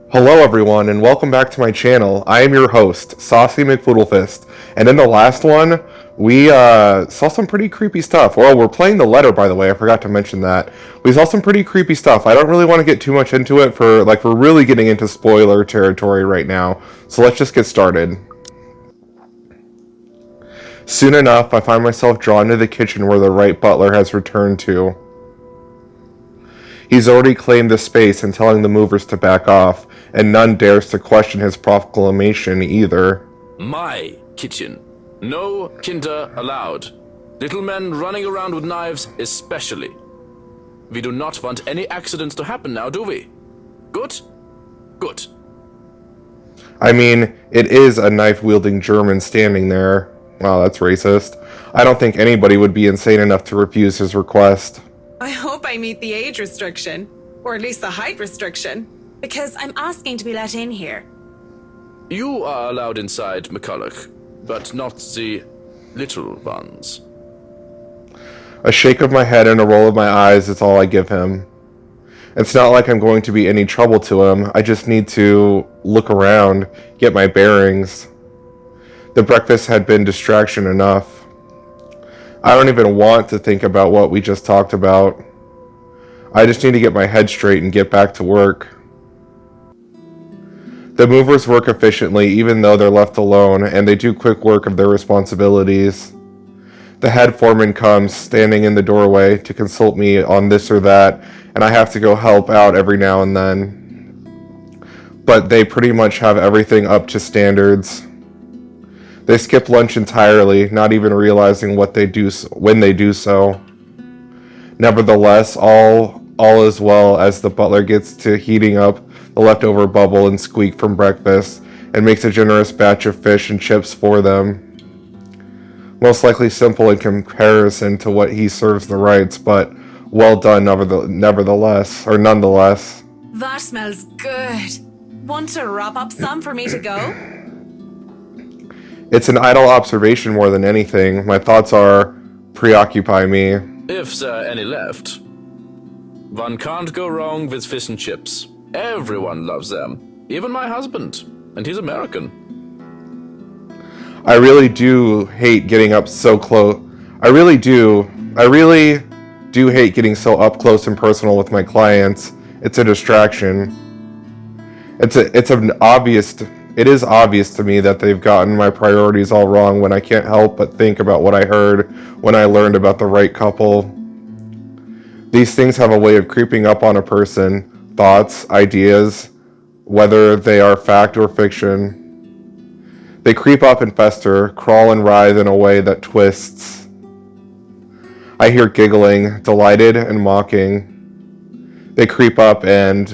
Hello everyone and welcome back to my channel. I am your host, Saucy McFoodlefist, and in the last one, we saw some pretty creepy stuff. Well, we're playing the letter, by the way, I forgot to mention that. We saw some pretty creepy stuff. I don't really want to get too much into it we're really getting into spoiler territory right now, so let's just get started. Soon enough, I find myself drawn to the kitchen where the Wright butler has returned to. He's already claimed the space and telling the movers to back off, and none dares to question his proclamation either. My kitchen. No kinder allowed. Little men running around with knives especially. We do not want any accidents to happen now, do we? Good? Good. I mean, it is a knife-wielding German standing there. Wow, that's racist. I don't think anybody would be insane enough to refuse his request. I hope I meet the age restriction, or at least the height restriction, because I'm asking to be let in here. You are allowed inside, McCulloch, but not the little ones. A shake of my head and a roll of my eyes is all I give him. It's not like I'm going to be any trouble to him. I just need to look around, get my bearings. The breakfast had been distraction enough. I don't even want to think about what we just talked about. I just need to get my head straight and get back to work. The movers work efficiently even though they're left alone, and they do quick work of their responsibilities. The head foreman comes, standing in the doorway, to consult me on this or that, and I have to go help out every now and then. But they pretty much have everything up to standards. They skip lunch entirely, not even realizing what they do when they do so. Nevertheless, all is well as the butler gets to heating up the leftover bubble and squeak from breakfast and makes a generous batch of fish and chips for them. Most likely simple in comparison to what he serves the Wrights, but well done nonetheless. That smells good. Want to wrap up some for me to go? It's an idle observation more than anything. My thoughts preoccupy me. If there are any left. One can't go wrong with fish and chips. Everyone loves them. Even my husband. And he's American. I really do hate getting up so close. I really do hate getting so up close and personal with my clients. It's a distraction. It is obvious to me that they've gotten my priorities all wrong when I can't help but think about what I heard when I learned about the Wright couple. These things have a way of creeping up on a person, thoughts, ideas, whether they are fact or fiction. They creep up and fester, crawl and writhe in a way that twists. I hear giggling, delighted and mocking. They creep up and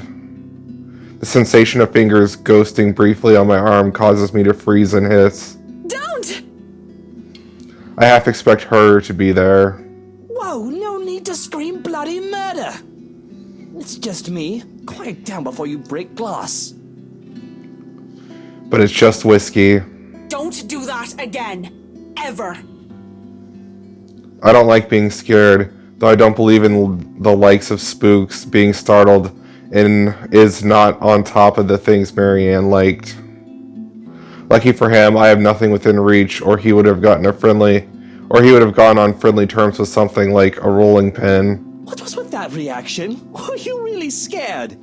the sensation of fingers ghosting briefly on my arm causes me to freeze and hiss. Don't! I half expect her to be there. Whoa, no need to scream bloody murder! It's just me. Quiet down before you break glass. But it's just whiskey. Don't do that again. Ever. I don't like being scared, though I don't believe in the likes of spooks. Being startled is not on top of the things Marianne liked. Lucky for him, I have nothing within reach, or he would have gone on friendly terms with something like a rolling pin. What was with that reaction? Were you really scared?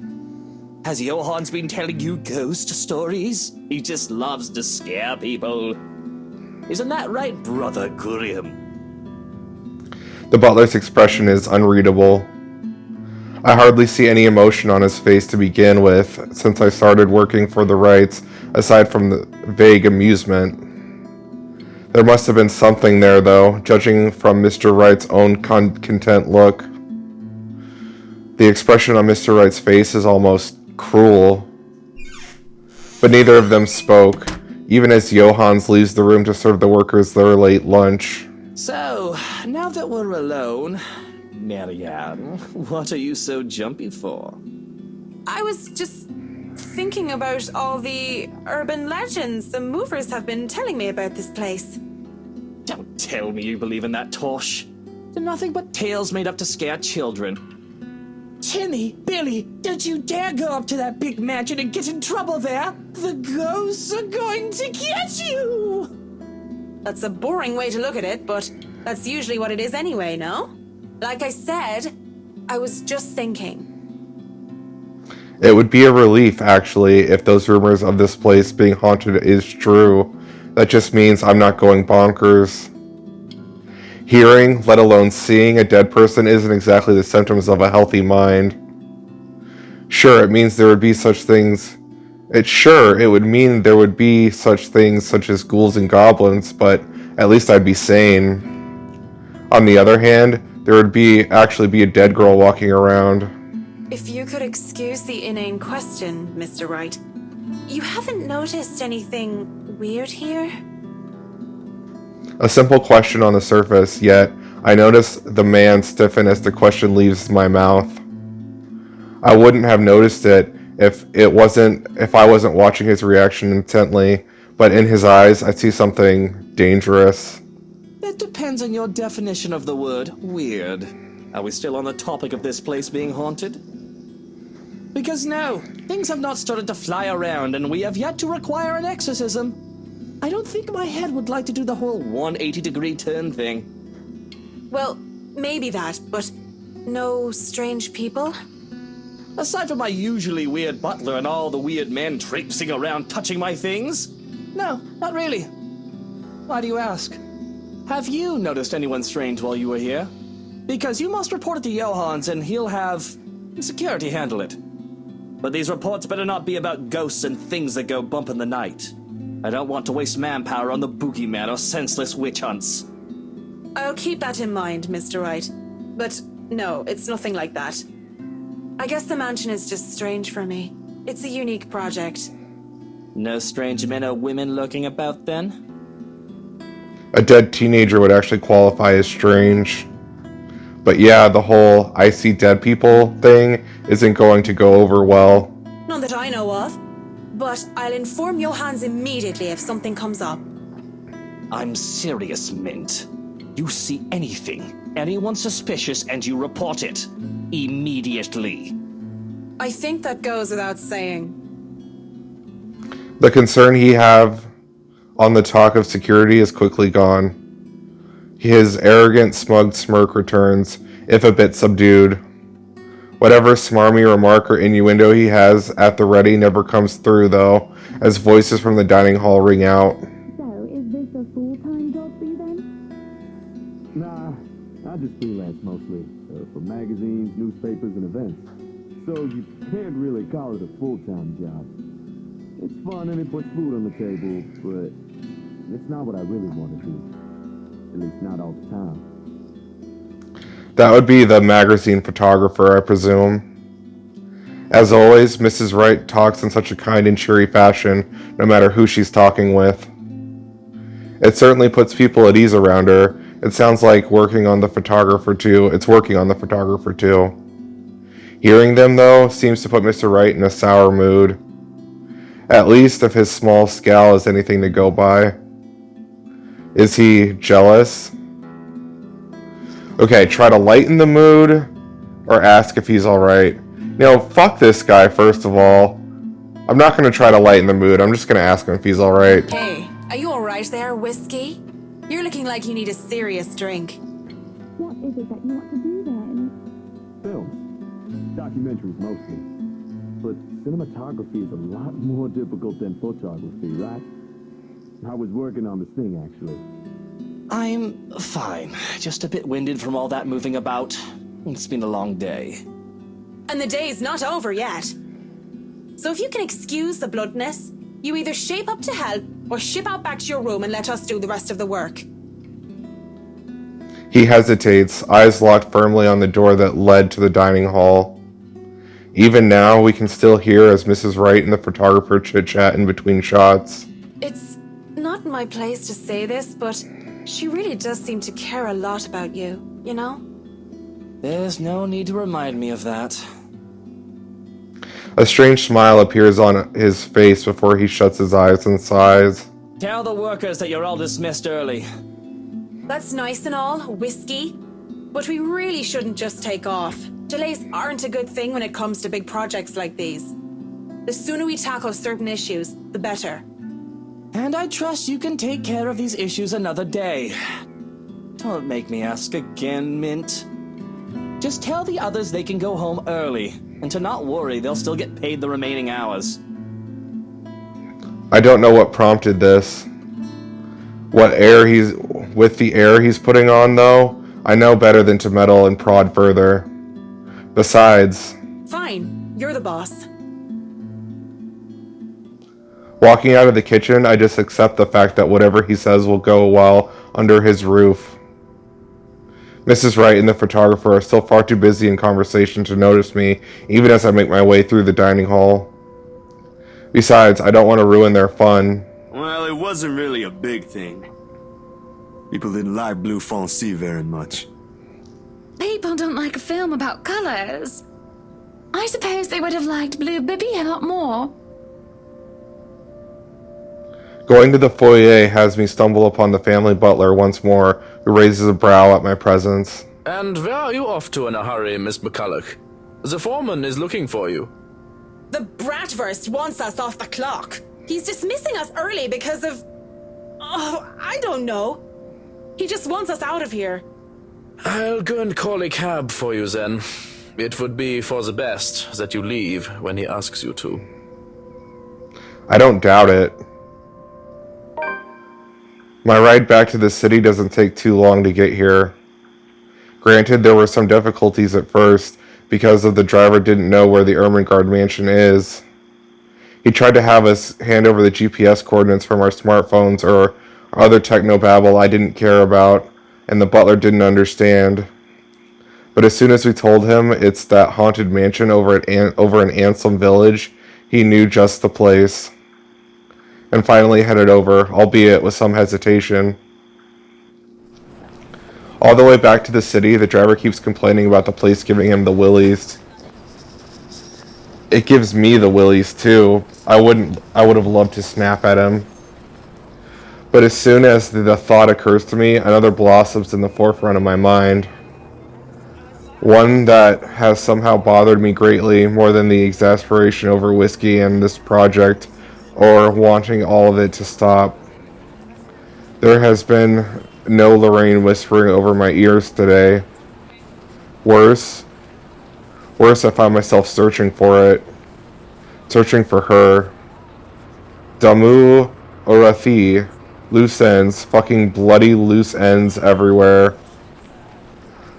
Has Johann's been telling you ghost stories? He just loves to scare people. Isn't that right, Brother Gurium? The butler's expression is unreadable. I hardly see any emotion on his face to begin with, since I started working for the Wrights, aside from the vague amusement. There must have been something there, though, judging from Mr. Wright's own content look. The expression on Mr. Wright's face is almost cruel. But neither of them spoke, even as Johans leaves the room to serve the workers their late lunch. So, now that we're alone, Marianne, what are you so jumpy for? I was just thinking about all the urban legends the movers have been telling me about this place. Don't tell me you believe in that tosh. They're nothing but tales made up to scare children. Timmy, Billy, don't you dare go up to that big mansion and get in trouble there. The ghosts are going to get you. That's a boring way to look at it, but that's usually what it is anyway, no? Like I said, I was just thinking. It would be a relief, actually, if those rumors of this place being haunted is true. That just means I'm not going bonkers. Hearing, let alone seeing, a dead person isn't exactly the symptoms of a healthy mind. Sure, it means there would be such things. It would mean there would be such things such as ghouls and goblins, but at least I'd be sane. On the other hand, there would actually be a dead girl walking around. If you could excuse the inane question, Mr. Wright, you haven't noticed anything weird here? A simple question on the surface, yet I notice the man stiffen as the question leaves my mouth. I wouldn't have noticed it if I wasn't watching his reaction intently, but in his eyes I see something dangerous. It depends on your definition of the word weird. Are we still on the topic of this place being haunted? Because no, things have not started to fly around and we have yet to require an exorcism. I don't think my head would like to do the whole 180-degree turn thing. Well, maybe that, but no strange people? Aside from my usually weird butler and all the weird men traipsing around touching my things? No, not really. Why do you ask? Have you noticed anyone strange while you were here? Because you must report it to Johans and he'll have security handle it. But these reports better not be about ghosts and things that go bump in the night. I don't want to waste manpower on the boogeyman or senseless witch hunts. I'll keep that in mind, Mr. Wright. But no, it's nothing like that. I guess the mansion is just strange for me. It's a unique project. No strange men or women lurking about then? A dead teenager would actually qualify as strange. But yeah, the whole I see dead people thing isn't going to go over well. None that I know of. But I'll inform Johans immediately if something comes up. I'm serious, Mint. You see anything, anyone suspicious, and you report it. Immediately. I think that goes without saying. The concern he have on the talk of security is quickly gone. His arrogant, smug smirk returns, if a bit subdued. Whatever smarmy remark or innuendo he has at the ready never comes through, though, as voices from the dining hall ring out. So, is this a full-time job for you then? Nah, I just freelance mostly, for magazines, newspapers, and events. So you can't really call it a full-time job. It's fun and it puts food on the table, but it's not what I really want to do. At least not all the time. That would be the magazine photographer, I presume. As always, Mrs. Wright talks in such a kind and cheery fashion, no matter who she's talking with. It certainly puts people at ease around her. It sounds like it's working on the photographer too. Hearing them, though, seems to put Mr. Wright in a sour mood. At least if his small scowl is anything to go by. Is he jealous? Okay, try to lighten the mood, or ask if he's alright. Fuck this guy, first of all. I'm not going to try to lighten the mood, I'm just going to ask him if he's alright. Hey, are you alright there, Whiskey? You're looking like you need a serious drink. What is it that you want to do then? Films. Documentaries mostly. But cinematography is a lot more difficult than photography, right? I was working on this thing, actually. I'm fine. Just a bit winded from all that moving about. It's been a long day. And the day's not over yet. So if you can excuse the bluntness, you either shape up to help or ship out back to your room and let us do the rest of the work. He hesitates, eyes locked firmly on the door that led to the dining hall. Even now, we can still hear as Mrs. Wright and the photographer chit-chat in between shots. It's not my place to say this, but she really does seem to care a lot about you, you know? There's no need to remind me of that. A strange smile appears on his face before he shuts his eyes and sighs. Tell the workers that you're all dismissed early. That's nice and all, Whiskey, but we really shouldn't just take off. Delays aren't a good thing when it comes to big projects like these. The sooner we tackle certain issues, the better. And I trust you can take care of these issues another day. Don't make me ask again, Mint. Just tell the others they can go home early, and to not worry, they'll still get paid the remaining hours. I don't know what prompted this. With the air he's putting on, though, I know better than to meddle and prod further. Besides, Fine, you're the boss. walking out of the kitchen, I just accept the fact that whatever he says will go well under his roof. Mrs. Wright and the photographer are still far too busy in conversation to notice me, even as I make my way through the dining hall. Besides, I don't want to ruin their fun. Well, it wasn't really a big thing. People didn't like Blue Fonzie very much. People don't like a film about colors. I suppose they would have liked Blue Bibby a lot more. Going to the foyer has me stumble upon the family butler once more, who raises a brow at my presence. And where are you off to in a hurry, Miss McCulloch? The foreman is looking for you. The Bratwurst wants us off the clock. He's dismissing us early because of... Oh, I don't know. He just wants us out of here. I'll go and call a cab for you then. It would be for the best that you leave when he asks you to. I don't doubt it. My ride back to the city doesn't take too long to get here. Granted, there were some difficulties at first because the driver didn't know where the Ermengarde mansion is. He tried to have us hand over the GPS coordinates from our smartphones or other technobabble I didn't care about, and the butler didn't understand. But as soon as we told him it's that haunted mansion over in Ansem Village, he knew just the place. And finally headed over, albeit with some hesitation. All the way back to the city, the driver keeps complaining about the place giving him the willies. It gives me the willies too. I would have loved to snap at him. But as soon as the thought occurs to me, another blossoms in the forefront of my mind. One that has somehow bothered me greatly more than the exasperation over whiskey and this project, or wanting all of it to stop. There has been no Lorraine whispering over my ears today. Worse, I find myself searching for it. Searching for her. Damu Orathi. Loose ends. Fucking bloody loose ends everywhere.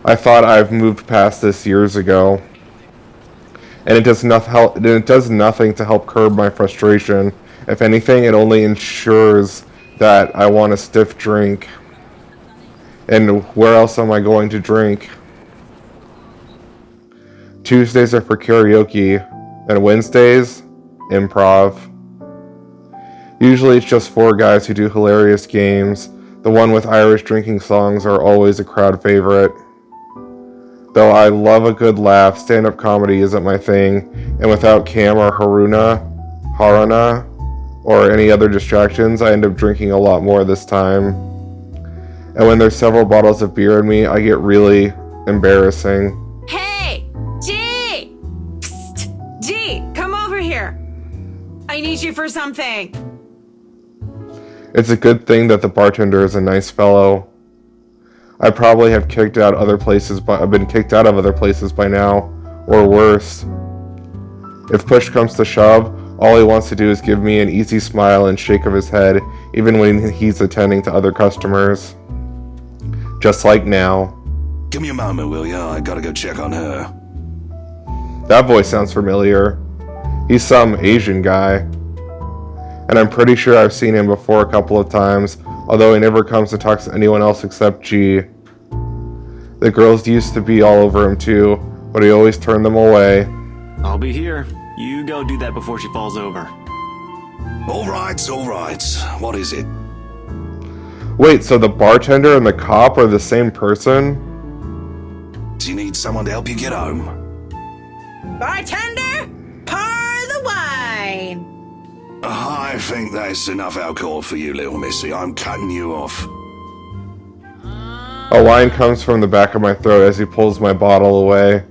I thought I've moved past this years ago. And it does nothing to help curb my frustration. If anything, it only ensures that I want a stiff drink. And where else am I going to drink? Tuesdays are for karaoke, and Wednesdays, improv. Usually it's just 4 guys who do hilarious games. The one with Irish drinking songs are always a crowd favorite. Though I love a good laugh, stand-up comedy isn't my thing, and without Cam or Haruna, or any other distractions, I end up drinking a lot more this time. And when there's several bottles of beer in me, I get really embarrassing. Hey! G! Psst! G, come over here. I need you for something. It's a good thing that the bartender is a nice fellow. I probably have been kicked out of other places by now, or worse. If push comes to shove, all he wants to do is give me an easy smile and shake of his head, even when he's attending to other customers. Just like now. Give me a moment, will ya? I gotta go check on her. That voice sounds familiar. He's some Asian guy. And I'm pretty sure I've seen him before a couple of times, although he never comes to talk to anyone else except G. The girls used to be all over him too, but he always turned them away. I'll be here. You go do that before she falls over. All right. What is it? Wait, so the bartender and the cop are the same person? Do you need someone to help you get home? Bartender, pour the wine. I think that's enough alcohol for you, little missy. I'm cutting you off. A whine comes from the back of my throat as he pulls my bottle away.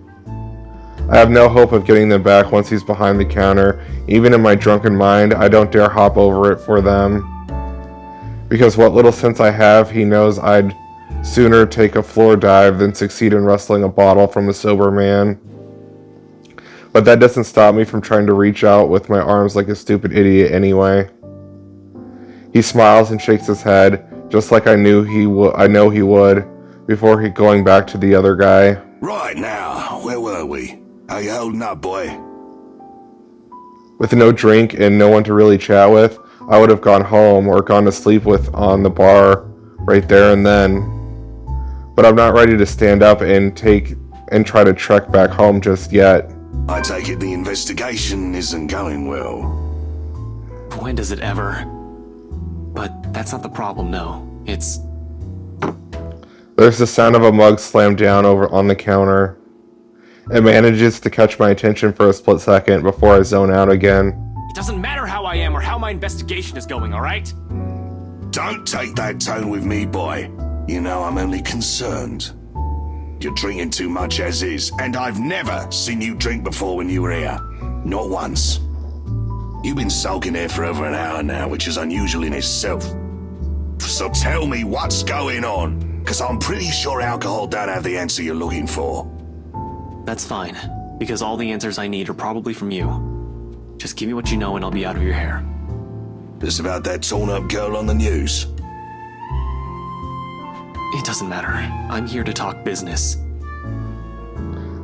I have no hope of getting them back once he's behind the counter. Even in my drunken mind, I don't dare hop over it for them. Because what little sense I have, he knows I'd sooner take a floor dive than succeed in wresting a bottle from a sober man. But that doesn't stop me from trying to reach out with my arms like a stupid idiot anyway. He smiles and shakes his head, just like I know he would, before going back to the other guy. Right now, where were we? How you holding up, boy? With no drink and no one to really chat with, I would have gone home or gone to sleep with on the bar right there and then. But I'm not ready to stand up and try to trek back home just yet. I take it the investigation isn't going well. When does it ever? But that's not the problem, no. It's... There's the sound of a mug slammed down over on the counter. It manages to catch my attention for a split second before I zone out again. It doesn't matter how I am or how my investigation is going, alright? Don't take that tone with me, boy. You know I'm only concerned. You're drinking too much as is, and I've never seen you drink before when you were here. Not once. You've been sulking here for over an hour now, which is unusual in itself. So tell me what's going on, because I'm pretty sure alcohol don't have the answer you're looking for. That's fine, because all the answers I need are probably from you. Just give me what you know and I'll be out of your hair. This about that torn-up girl on the news? It doesn't matter. I'm here to talk business.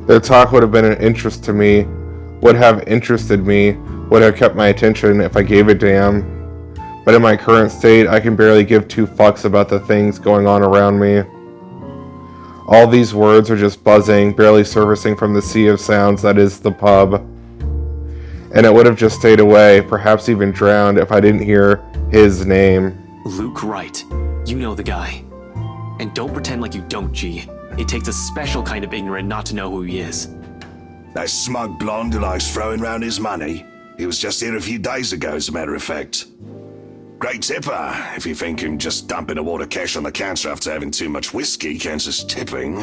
Their talk would have been an interest to me, would have interested me, would have kept my attention if I gave a damn. But in my current state, I can barely give two fucks about the things going on around me. All these words are just buzzing, barely surfacing from the sea of sounds that is the pub. And it would have just stayed away, perhaps even drowned, if I didn't hear his name. Luke Wright. You know the guy. And don't pretend like you don't, G. It takes a special kind of ignorant not to know who he is. That smug blonde who likes throwing round his money. He was just here a few days ago, as a matter of fact. Great tipper, if you think him just dumping a wad of cash on the counter after having too much whiskey counts as tipping.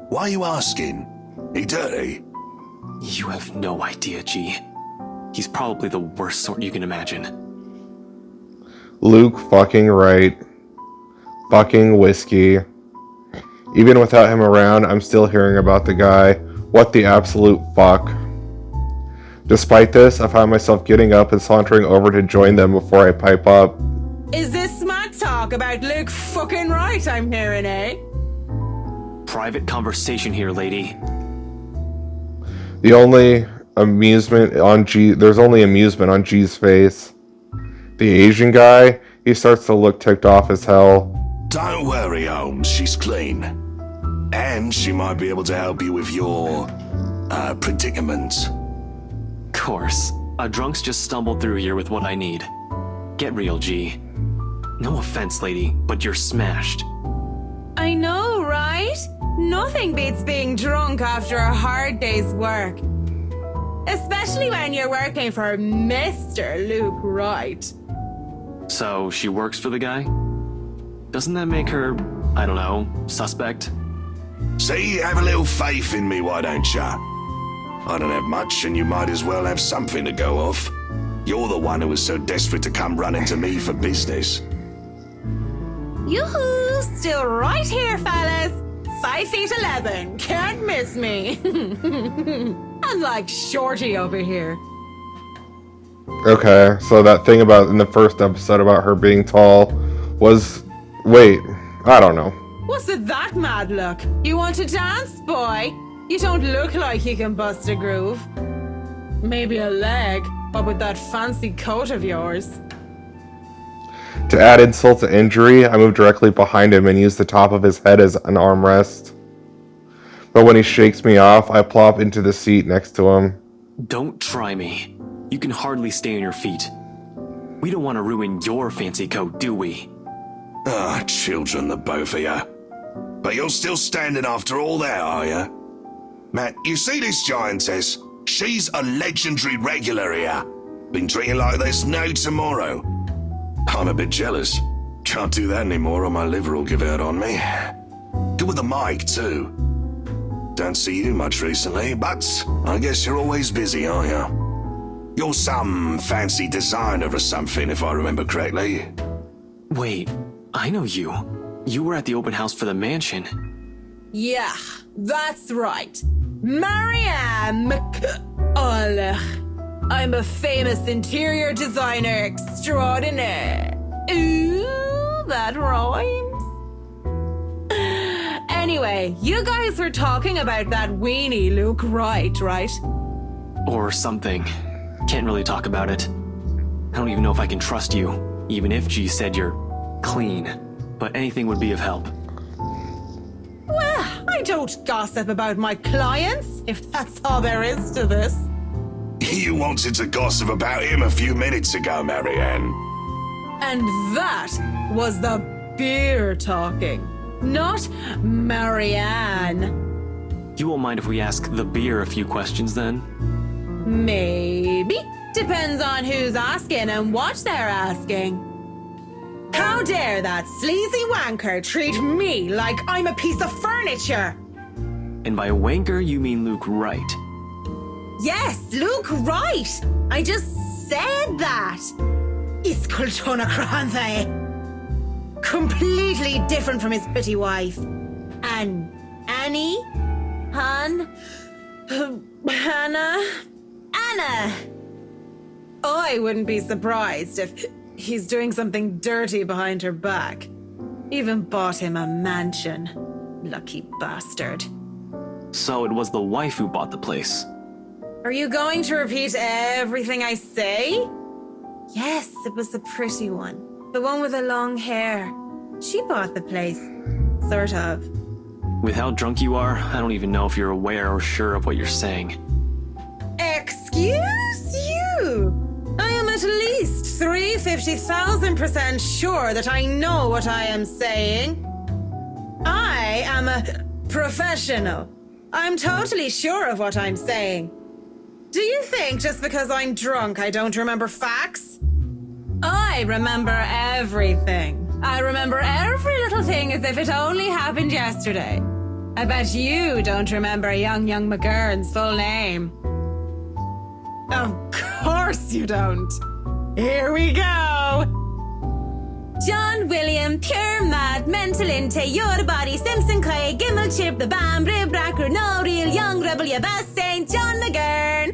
Why are you asking? He dirty? You have no idea, G. He's probably the worst sort you can imagine. Luke fucking Wright. Fucking whiskey. Even without him around, I'm still hearing about the guy. What the absolute fuck. Despite this, I find myself getting up and sauntering over to join them before I pipe up. Is this smart talk about Luke fucking Wright I'm hearing, eh? Private conversation here, lady. There's only amusement on G's face. The Asian guy, he starts to look ticked off as hell. Don't worry, Holmes, she's clean. And she might be able to help you with your, predicament. Course. A drunk's just stumbled through here with what I need. Get real, G. No offense, lady, but you're smashed. I know, right? Nothing beats being drunk after a hard day's work. Especially when you're working for Mr. Luke Wright. So, she works for the guy? Doesn't that make her, I don't know, suspect? See, have a little faith in me, why don't ya? I don't have much, and you might as well have something to go off. You're the one who was so desperate to come running to me for business. Yoo-hoo! Still right here, fellas. 5'11". Can't miss me. Unlike Shorty over here. Okay, so that thing about in the first episode about her being tall was... Wait, I don't know. What's it that mad look? You want to dance, boy? You don't look like you can bust a groove. Maybe a leg, but with that fancy coat of yours. To add insult to injury, I move directly behind him and use the top of his head as an armrest. But when he shakes me off, I plop into the seat next to him. Don't try me. You can hardly stay on your feet. We don't want to ruin your fancy coat, do we? Ah, children, the both of you. But you're still standing after all that, are you? Matt, you see this giantess? She's a legendary regular here. Been drinking like there's no tomorrow. I'm a bit jealous. Can't do that anymore or my liver will give out on me. Good with the mic, too. Don't see you much recently, but I guess you're always busy, aren't you? You're some fancy designer or something, if I remember correctly. Wait, I know you. You were at the open house for the mansion. Yeah, that's right. Marianne McCulloch. I'm a famous interior designer extraordinaire. Ooh, that rhymes. Anyway, you guys were talking about that weenie Luke Wright, right? Or something. Can't really talk about it. I don't even know if I can trust you, even if G said you're clean. But anything would be of help. Well, I don't gossip about my clients, if that's all there is to this. You wanted to gossip about him a few minutes ago, Marianne. And that was the beer talking, not Marianne. You won't mind if we ask the beer a few questions then? Maybe. Depends on who's asking and what they're asking. How dare that sleazy wanker treat me like I'm a piece of furniture? And by wanker, you mean Luke Wright. Yes, Luke Wright. I just said that. Iskultona Kranthe. Completely different from his pretty wife. And Annie? Hannah? Anna. I wouldn't be surprised if he's doing something dirty behind her back. Even bought him a mansion. Lucky bastard. So it was the wife who bought the place. Are you going to repeat everything I say? Yes, it was the pretty one. The one with the long hair. She bought the place. Sort of. With how drunk you are, I don't even know if you're aware or sure of what you're saying. Excuse you? I am at least 350,000% sure that I know what I am saying. I am a professional. I'm totally sure of what I'm saying. Do you think just because I'm drunk I don't remember facts? I remember everything. I remember every little thing as if it only happened yesterday. I bet you don't remember young McGurn's full name. Of course you don't. Here we go. John William, pure mad, mental inte, your body, Simpson Clay, Gimel Chip, the Bam, Rib Racker, no real young rebel, your best saint, John McGurn.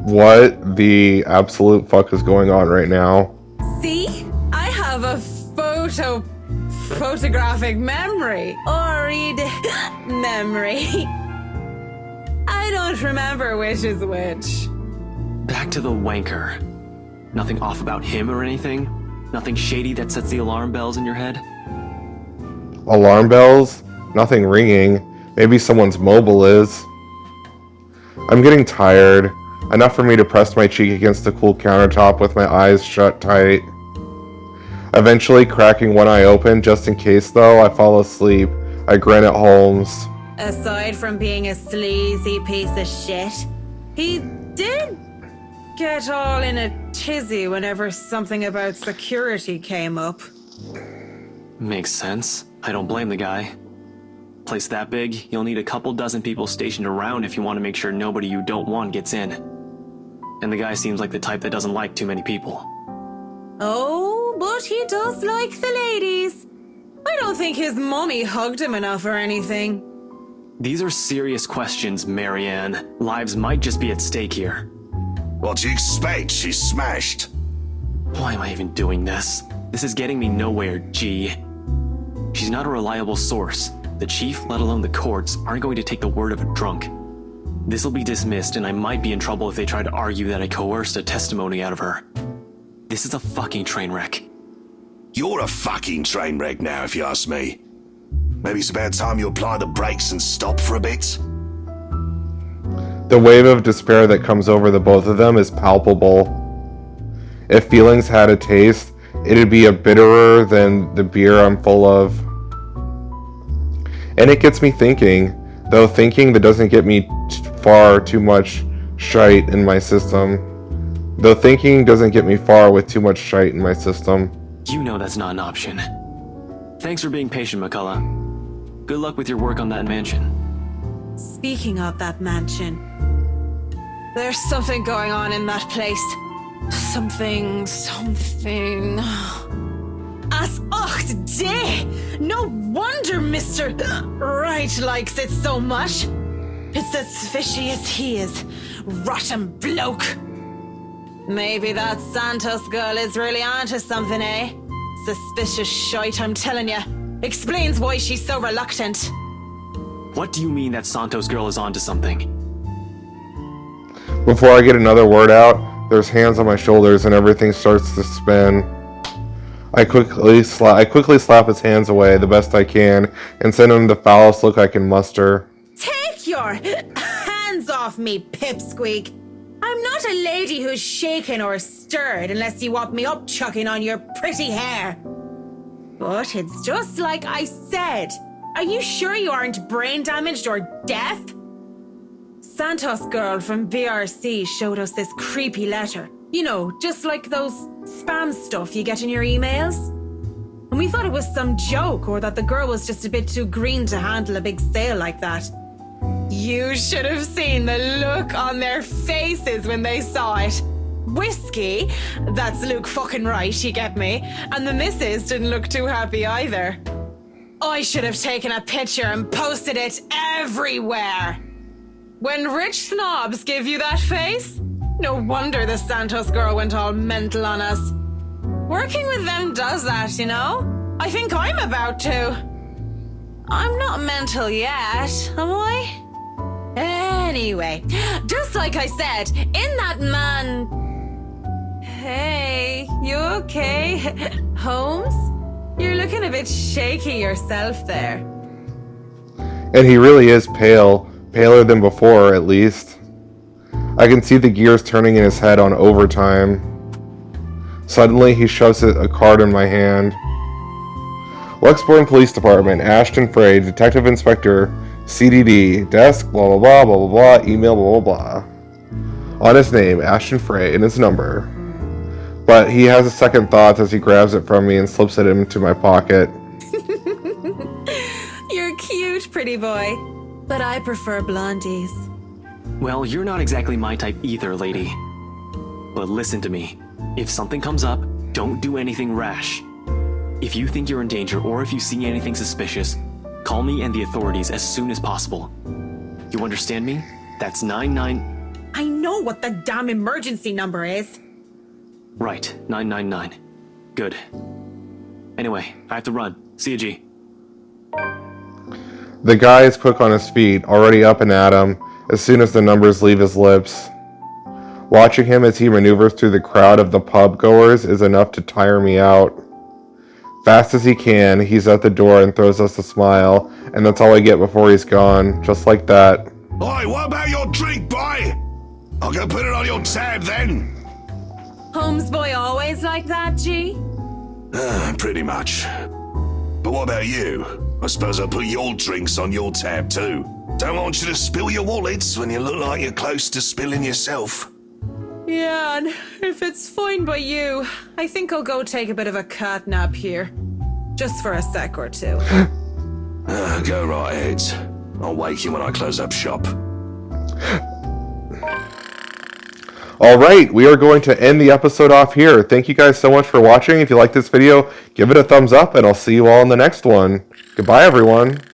What the absolute fuck is going on right now? See? I have a photographic memory. Or read memory. I don't remember which is which. Back to the wanker. Nothing off about him or anything? Nothing shady that sets the alarm bells in your head? Alarm bells? Nothing ringing. Maybe someone's mobile is. I'm getting tired. Enough for me to press my cheek against the cool countertop with my eyes shut tight. Eventually cracking one eye open, just in case though, I fall asleep. I grin at Holmes. Aside from being a sleazy piece of shit, he did get all in a tizzy whenever something about security came up. Makes sense. I don't blame the guy. Place that big, you'll need a couple dozen people stationed around if you want to make sure nobody you don't want gets in. And the guy seems like the type that doesn't like too many people. Oh, but he does like the ladies. I don't think his mommy hugged him enough or anything. These are serious questions, Marianne. Lives might just be at stake here. What do you expect? She's smashed. Why am I even doing this? This is getting me nowhere, G. She's not a reliable source. The chief, let alone the courts, aren't going to take the word of a drunk. This'll be dismissed, and I might be in trouble if they try to argue that I coerced a testimony out of her. This is a fucking train wreck. You're a fucking train wreck now, if you ask me. Maybe it's about time you apply the brakes and stop for a bit. The wave of despair that comes over the both of them is palpable. If feelings had a taste, it'd be a bitterer than the beer I'm full of. And it gets me thinking, though thinking that doesn't get me far too much shite in my system. Though thinking doesn't get me far with too much shite in my system. You know that's not an option. Thanks for being patient, McCullough. Good luck with your work on that mansion. Speaking of that mansion, there's something going on in that place. Something. As och day! No wonder Mr. Right likes it so much. It's as fishy as he is. Rotten bloke. Maybe that Santos girl is really onto something, eh? Suspicious shite, I'm telling ya. Explains why she's so reluctant. What do you mean that Santos girl is onto something? Before I get another word out, there's hands on my shoulders and everything starts to spin. I quickly slap his hands away the best I can and send him the foulest look I can muster. Take your hands off me, pipsqueak. I'm not a lady who's shaken or stirred unless you want me up-chucking on your pretty hair. But it's just like I said. Are you sure you aren't brain damaged or deaf? Santos girl from VRC showed us this creepy letter. You know, just like those spam stuff you get in your emails. And we thought it was some joke or that the girl was just a bit too green to handle a big sale like that. You should have seen the look on their faces when they saw it. Whiskey, that's Luke fucking right, you get me, and the missus didn't look too happy either. I should have taken a picture and posted it everywhere. When rich snobs give you that face, no wonder the Santos girl went all mental on us. Working with them does that, you know? I think I'm about to. I'm not mental yet, am I? Anyway, just like I said, in that man... Hey, you okay? Holmes? You're looking a bit shaky yourself there. And he really is pale. Paler than before, at least. I can see the gears turning in his head on overtime. Suddenly, he shoves a card in my hand. Luxbourne Police Department, Ashton Frey, Detective Inspector, CDD, desk, blah blah blah, blah blah blah, email, blah blah blah. On his name, Ashton Frey, and his number. But he has a second thought as he grabs it from me and slips it into my pocket. You're cute, pretty boy. But I prefer blondies. Well, you're not exactly my type either, lady. But listen to me. If something comes up, don't do anything rash. If you think you're in danger or if you see anything suspicious, call me and the authorities as soon as possible. You understand me? That's 99... I know what the damn emergency number is. Right, 999. Good. Anyway, I have to run. See you, G. The guy is quick on his feet, already up and at him, as soon as the numbers leave his lips. Watching him as he maneuvers through the crowd of the pub goers is enough to tire me out. Fast as he can, he's at the door and throws us a smile, and that's all I get before he's gone, just like that. Oi, what about your drink, boy? I'll go put it on your tab then. Holmes boy always like that, G? Pretty much. But what about you? I suppose I'll put your drinks on your tab too. Don't want you to spill your wallets when you look like you're close to spilling yourself. Yeah, and if it's fine by you, I think I'll go take a bit of a cat nap here. Just for a sec or two. Go right ahead. I'll wake you when I close up shop. Alright, we are going to end the episode off here. Thank you guys so much for watching. If you like this video, give it a thumbs up, and I'll see you all in the next one. Goodbye, everyone.